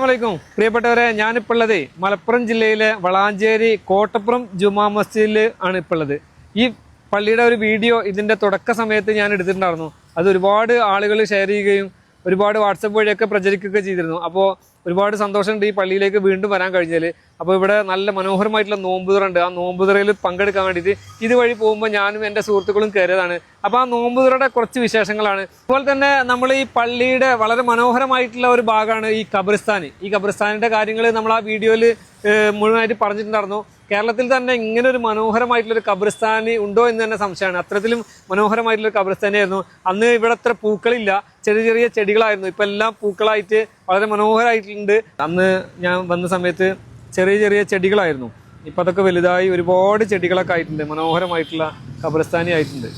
അസ്സലാമലൈക്കും പ്രിയപ്പെട്ടവരെ, ഞാനിപ്പോൾ ഉള്ളത് മലപ്പുറം ജില്ലയിലെ വളാഞ്ചേരി കോട്ടപ്പുറം ജുമാ മസ്ജിദിൽ ആണ് ഇപ്പോൾ ഉള്ളത്. ഈ പള്ളിയുടെ ഒരു വീഡിയോ ഇതിന്റെ തുടക്ക സമയത്ത് ഞാൻ എടുത്തിട്ടുണ്ടായിരുന്നു. അത് ഒരുപാട് ആളുകൾ ഷെയർ ചെയ്യുകയും ഒരുപാട് വാട്സപ്പ് വഴിയൊക്കെ പ്രചരിക്കുകയൊക്കെ ചെയ്തിരുന്നു. അപ്പോൾ ഒരുപാട് സന്തോഷമുണ്ട് ഈ പള്ളിയിലേക്ക് വീണ്ടും വരാൻ കഴിഞ്ഞാൽ. അപ്പോൾ ഇവിടെ നല്ല മനോഹരമായിട്ടുള്ള നോമ്പുതുറ ഉണ്ട്. ആ നോമ്പുതുറയിൽ പങ്കെടുക്കാൻ വേണ്ടിയിട്ട് ഇതുവഴി പോകുമ്പോൾ ഞാനും എൻ്റെ സുഹൃത്തുക്കളും കയറിയതാണ്. അപ്പോൾ ആ നോമ്പുതുറയുടെ കുറച്ച് വിശേഷങ്ങളാണ്. അതുപോലെ തന്നെ നമ്മൾ ഈ പള്ളിയുടെ വളരെ മനോഹരമായിട്ടുള്ള ഒരു ഭാഗമാണ് ഈ ഖബർസ്ഥാൻ. ഈ ഖബർസ്ഥാനിൻ്റെ കാര്യങ്ങൾ നമ്മൾ ആ വീഡിയോയിൽ മുഴുവനായിട്ട് പറഞ്ഞിട്ടുണ്ടായിരുന്നു. കേരളത്തിൽ തന്നെ ഇങ്ങനെ ഒരു മനോഹരമായിട്ടുള്ളൊരു ഖബർസ്ഥാനി ഉണ്ടോ എന്ന് തന്നെ സംശയമാണ്. അത്തരത്തിലും മനോഹരമായിട്ടുള്ളൊരു ഖബർസ്ഥാനായിരുന്നു. അന്ന് ഇവിടെ അത്ര പൂക്കളില്ല, ചെറിയ ചെറിയ ചെടികളായിരുന്നു. ഇപ്പം എല്ലാം പൂക്കളായിട്ട് വളരെ മനോഹരമായിട്ടുണ്ട്. അന്ന് ഞാൻ വന്ന സമയത്ത് ചെറിയ ചെറിയ ചെടികളായിരുന്നു. ഇപ്പം അതൊക്കെ വലുതായി ഒരുപാട് ചെടികളൊക്കെ ആയിട്ടുണ്ട്. മനോഹരമായിട്ടുള്ള ഖബർസ്ഥാനി ആയിട്ടുണ്ട്.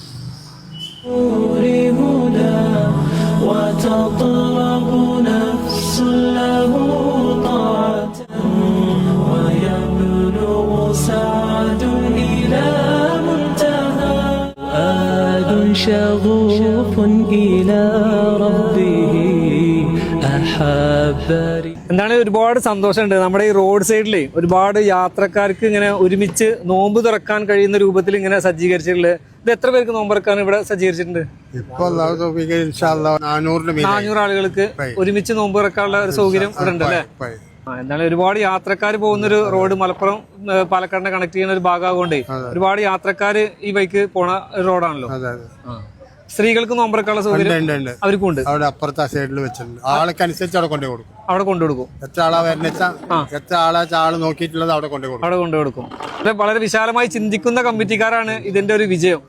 എന്താണ് ഒരുപാട് സന്തോഷമുണ്ട്. നമ്മുടെ ഈ റോഡ് സൈഡിൽ ഒരുപാട് യാത്രക്കാർക്ക് ഇങ്ങനെ ഒരുമിച്ച് നോമ്പ് തുറക്കാൻ കഴിയുന്ന രൂപത്തിൽ ഇങ്ങനെ സജ്ജീകരിച്ചിട്ടുള്ളത്. ഇത് എത്ര പേർക്ക് നോമ്പ് തുറക്കാൻ ഇവിടെ സജ്ജീകരിച്ചിട്ടുണ്ട്? 400 ആളുകൾക്ക് ഒരുമിച്ച് നോമ്പ് തുറക്കാനുള്ള ഒരു സൗകര്യം ഇവിടെ ഉണ്ട് അല്ലേ? എന്താണ് ഒരുപാട് യാത്രക്കാർ പോകുന്നൊരു റോഡ്, മലപ്പുറം പാലക്കാടിനെ കണക്ട് ചെയ്യുന്ന ഒരു ഭാഗമാകൊണ്ടേ ഒരുപാട് യാത്രക്കാര് ഈ ബൈക്ക് പോണ റോഡാണല്ലോ. സ്ത്രീകൾക്ക് നോമ്പറക്കാനുള്ള സൗകര്യം അവർക്കും ഉണ്ട്. അവിടെ അപ്പുറത്തെ സൈഡിൽ വെച്ചിട്ടുണ്ട്. ആൾക്കനുസരിച്ച് അവിടെ കൊണ്ടുകൊടുക്കും. അവിടെ കൊണ്ടുകൊടുക്കും. എത്ര ആളാ വരുന്ന എത്ര ആള് നോക്കിയിട്ടുള്ളത് അവിടെ കൊണ്ടുകൊടുക്കും. അവിടെ കൊണ്ടുകൊടുക്കും. വളരെ വിശാലമായി ചിന്തിക്കുന്ന കമ്മിറ്റിക്കാരാണ് ഇതിന്റെ ഒരു വിജയം,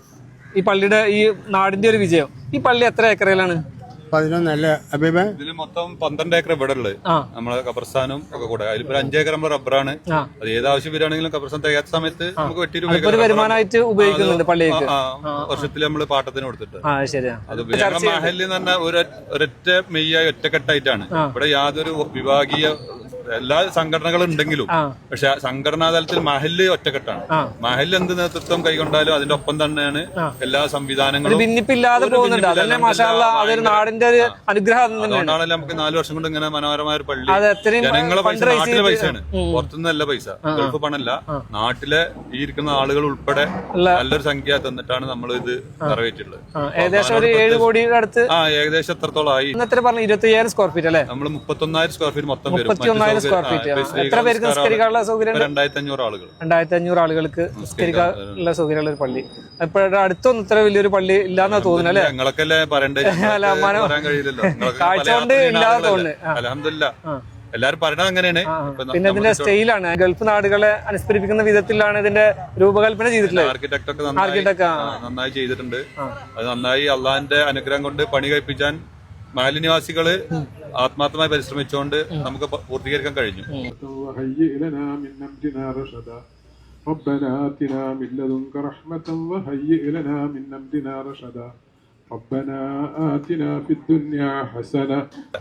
ഈ പള്ളിയുടെ ഈ നാടിന്റെ ഒരു വിജയം. ഈ പള്ളി എത്ര ഏക്കറയിലാണ്? 11. ഇതില് മൊത്തം 12 ഏക്കർ ഇവിടെ ഉള്ളത്. നമ്മളെ ഖബർസ്ഥാനും ഒക്കെ കൂടെ അതിലിപ്പോ 5 ഏക്കർ നമ്മൾ റബ്ബറാണ്. അത് ഏതാവശ്യം വരികയാണെങ്കിലും ഖബർസ്ഥാൻ തികയാത്ത സമയത്ത് നമുക്ക് വെട്ടിയിട്ട് വരുമാനമായിട്ട് ഉപയോഗിക്കുന്നുണ്ട് പള്ളിക്ക്. വർഷത്തിൽ നമ്മള് പാട്ടത്തിന് കൊടുത്തിട്ട് അത് മഹല്ല് എന്ന് പറഞ്ഞാൽ ഒരൊറ്റ മെയ്യായി ഒറ്റക്കെട്ടായിട്ടാണ്. ഇവിടെ യാതൊരു വിഭാഗീയ എല്ലാ സംഘടനകളും ഉണ്ടെങ്കിലും പക്ഷെ സംഘടനാ തലത്തിൽ മഹല്ല് ഒറ്റക്കെട്ടാണ്. മഹല്ല് എന്ത് നേതൃത്വം കൈകൊണ്ടാലും അതിന്റെ ഒപ്പം തന്നെയാണ് എല്ലാ സംവിധാനങ്ങളും. ഭിന്നിപ്പില്ലാതെ പോകുന്നുണ്ട്. നാടിന്റെ ഒരു അനുഗ്രഹം. അതുകൊണ്ടാണല്ലോ നമുക്ക് 4 വർഷം കൊണ്ട് ഇങ്ങനെ മനോഹരമായ ഒരു പള്ളി. ജനങ്ങളെ പൈസ, നാട്ടിലെ പൈസയാണ്, പുറത്തുനിന്നല്ല പൈസ, ഗൾഫ് പണല്ല, നാട്ടിലെ ഈ ഇരിക്കുന്ന ആളുകൾ ഉൾപ്പെടെ നല്ലൊരു സംഖ്യ തന്നിട്ടാണ് നമ്മൾ ഇത് നിറവേറ്റുള്ളത്. ഏകദേശം ഒരു 7 കോടിയുടെ അടുത്ത്. ഏകദേശം എത്രത്തോളം ആയി? 25,000 സ്ക്വയർ ഫീറ്റ് അല്ലേ? നമ്മൾ 31,000 സ്ക്വയർ ഫീറ്റ് മൊത്തം വരും. എത്ര പേർക്ക് നിസ്കരിക്കാനുള്ള സൗകര്യം? 2,500 ആളുകൾ. 2,500 ആളുകൾക്ക് നിസ്കരിക്കാനുള്ള സൗകര്യമുള്ള ഒരു പള്ളി. ഇപ്പോഴത്തെ അടുത്തൊന്നും ഇത്ര വലിയൊരു പള്ളി ഇല്ലാന്നാ തോന്നുന്നു അല്ലേ? ഞങ്ങളൊക്കെ പറയണ്ടേ, പറയാൻ കഴിയില്ലല്ലോ. കാഴ്ച കൊണ്ട് ഇല്ലാതെ തോന്നുന്നു. അൽഹംദുലില്ലാഹ് എല്ലാരും പറയണത് അങ്ങനെയാണ്. പിന്നെ ഇതിന്റെ സ്റ്റൈലാണ് ഗൾഫ് നാടുകളെ അനുസ്മരിപ്പിക്കുന്ന വിധത്തിലാണ് ഇതിന്റെ രൂപകൽപ്പന ചെയ്തിട്ടുള്ളത്. ആർക്കിടെക്ട് ഒക്കെ നന്നായി ചെയ്തിട്ടുണ്ട്. അത് നന്നായി അള്ളാഹിന്റെ അനുഗ്രഹം കൊണ്ട് പണി കഴിപ്പിച്ചാൻ മഹല്ല് നിവാസികള് ആത്മാർത്ഥമായി പരിശ്രമിച്ചുകൊണ്ട് നമുക്ക് പൂർത്തീകരിക്കാൻ കഴിഞ്ഞു.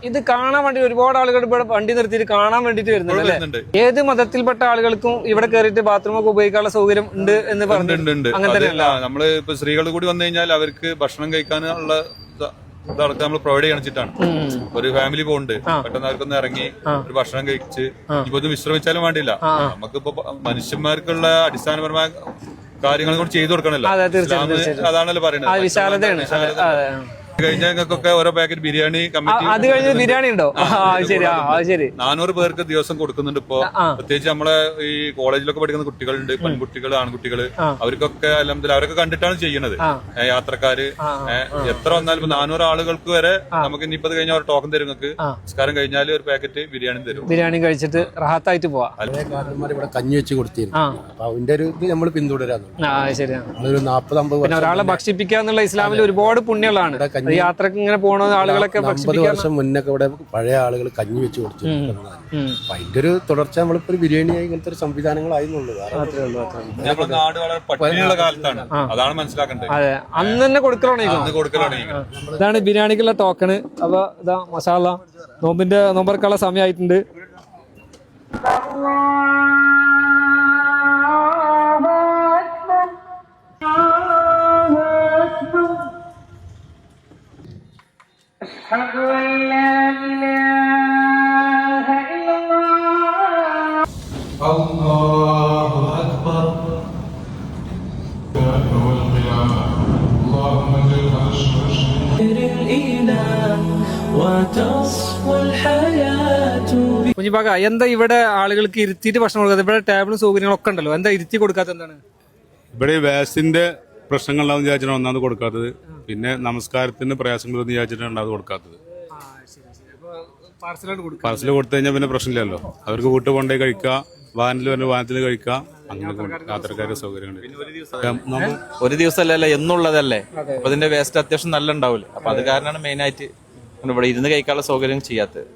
ഇത് കാണാൻ വേണ്ടി ഒരുപാട് ആളുകൾ ഇവിടെ വണ്ടി നിർത്തിയിട്ട് കാണാൻ വേണ്ടിട്ട് വരുന്നുണ്ട്. ഏത് മതത്തിൽപ്പെട്ട ആളുകൾക്കും ഇവിടെ കയറിയിട്ട് ബാത്റൂമൊക്കെ ഉപയോഗിക്കാനുള്ള സൗകര്യം ഉണ്ട് എന്ന് പറഞ്ഞിട്ടുണ്ട്. അങ്ങനെ തന്നെയല്ല, നമ്മള് ഇപ്പൊ സ്ത്രീകൾ കൂടി വന്നു കഴിഞ്ഞാൽ അവർക്ക് ഭക്ഷണം കഴിക്കാനുള്ള ഇതടക്കം നമ്മൾ പ്രൊവൈഡ് ചെയ്യണിച്ചിട്ടാണ്. ഒരു ഫാമിലി പോകുന്നുണ്ട്, പെട്ടെന്ന് അവർക്കൊന്ന് ഇറങ്ങി ഒരു ഭക്ഷണം കഴിച്ച് ഇപ്പൊ ഇത് വിശ്രമിച്ചാലും വേണ്ടില്ല. നമുക്കിപ്പോ മനുഷ്യന്മാർക്കുള്ള അടിസ്ഥാനപരമായ കാര്യങ്ങൾ കൂടി ചെയ്തു കൊടുക്കണല്ലോ. അതാണല്ലോ പറയുന്നത്. കഴിഞ്ഞ ഞങ്ങൾക്കൊക്കെ ഓരോ പാക്കറ്റ് ബിരിയാണി കമ്മിറ്റി, അത് കഴിഞ്ഞ ബിരിയാണി ഉണ്ടോ? 400 പേർക്ക് ദിവസം കൊടുക്കുന്നുണ്ട്. ഇപ്പൊ പ്രത്യേകിച്ച് നമ്മളെ ഈ കോളേജിലൊക്കെ പഠിക്കുന്ന കുട്ടികളുണ്ട്, പെൺകുട്ടികൾ, ആൺകുട്ടികള്, അവർക്കൊക്കെ അൽഹംദുലില്ലാഹ് അവരൊക്കെ കണ്ടിട്ടാണ് ചെയ്യുന്നത്. യാത്രക്കാര് എത്ര വന്നാലും 400 ആളുകൾക്ക് വരെ നമുക്ക് ഇനിയിപ്പോ കഴിഞ്ഞാൽ ഒരു ടോക്കൺ തരും. നിങ്ങൾക്ക് നിസ്കാരം കഴിഞ്ഞാൽ ഒരു പാക്കറ്റ് ബിരിയാണി തരും. ബിരിയാണി കഴിച്ചിട്ട് റാഹത്തായിട്ട് പോവാം. ഇവിടെ കഞ്ഞി വെച്ച് കൊടുത്തിരുന്നു. അപ്പൊ അതിന്റെ ഒരു ഇത് നമ്മൾ പിന്തുടരാൻ ഒരു 40-50 ഒരാളെ ഭക്ഷിപ്പിക്കുക എന്നുള്ള ഇസ്ലാമിൽ ഒരുപാട് പുണ്യങ്ങളാണ്. യാത്രക്ക് ഇങ്ങനെ പോണ ആളുകളൊക്കെ 50 വർഷം മുന്നൊക്കെ ഇവിടെ പഴയ ആളുകൾ കഞ്ഞി വെച്ച് കൊടുത്തു. അതിന്റെ ഒരു തുടർച്ച നമ്മളിപ്പോ ബിരിയാണി ഇങ്ങനത്തെ ഒരു സംവിധാനങ്ങളായിരുന്നുള്ളൂ. നാട് വളരെ പട്ടിണിയുള്ള കാലത്താണ്, അതാണ് മനസ്സിലാക്കേണ്ടത്. അതെ, അന്ന് തന്നെ കൊടുക്കലാണ്. ഇതാണ് ബിരിയാണിക്കുള്ള ടോക്കണ്. അപ്പൊ ഇതാ മസാല നോമ്പറക്കുള്ള സമയമായിട്ടുണ്ട്. أشهد أن لا إله إلا الله أكبر والقيامة اللهم اجعلنا الإله وتصفو الحياة. കുഞ്ഞിപ്പാക്ക, എന്താ ഇവിടെ ആളുകൾക്ക് ഇരുത്തിയിട്ട് ഭക്ഷണം കൊടുക്കാത്തത്? ഇവിടെ ടേബിളും സൗകര്യങ്ങളൊക്കെ ഉണ്ടല്ലോ, എന്താ ഇരുത്തി കൊടുക്കാത്ത? എന്താണ് ഇവിടെ വേസ്റ്റിന്റെ പ്രശ്നങ്ങളുണ്ടാവും വിചാരിച്ചാണ് ഒന്നാമത് കൊടുക്കാത്തത്. പിന്നെ നമസ്കാരത്തിന് പ്രയാസങ്ങളൊന്നും വിചാരിച്ചിട്ടാണ് അത് കൊടുക്കാത്തത്. പാർസൽ കൊടുത്തു കഴിഞ്ഞാൽ പിന്നെ പ്രശ്നമില്ലല്ലോ. അവർക്ക് വീട്ടിൽ കൊണ്ടുപോയി കഴിക്കാം, വാഹനത്തിൽ വരുന്ന വാഹനത്തിൽ കഴിക്കാം, അങ്ങനെ യാത്രക്കാരുടെ സൗകര്യമുണ്ട്. ഒരു ദിവസമല്ല, എന്നുള്ളതല്ലേ. അപ്പൊ അതിന്റെ വേസ്റ്റ് അത്യാവശ്യം നല്ല ഉണ്ടാവില്ല. അപ്പൊ അത് കാരണമാണ് മെയിൻ ആയിട്ട് ഇവിടെ ഇരുന്ന് കഴിക്കാനുള്ള സൗകര്യം ചെയ്യാത്തത്.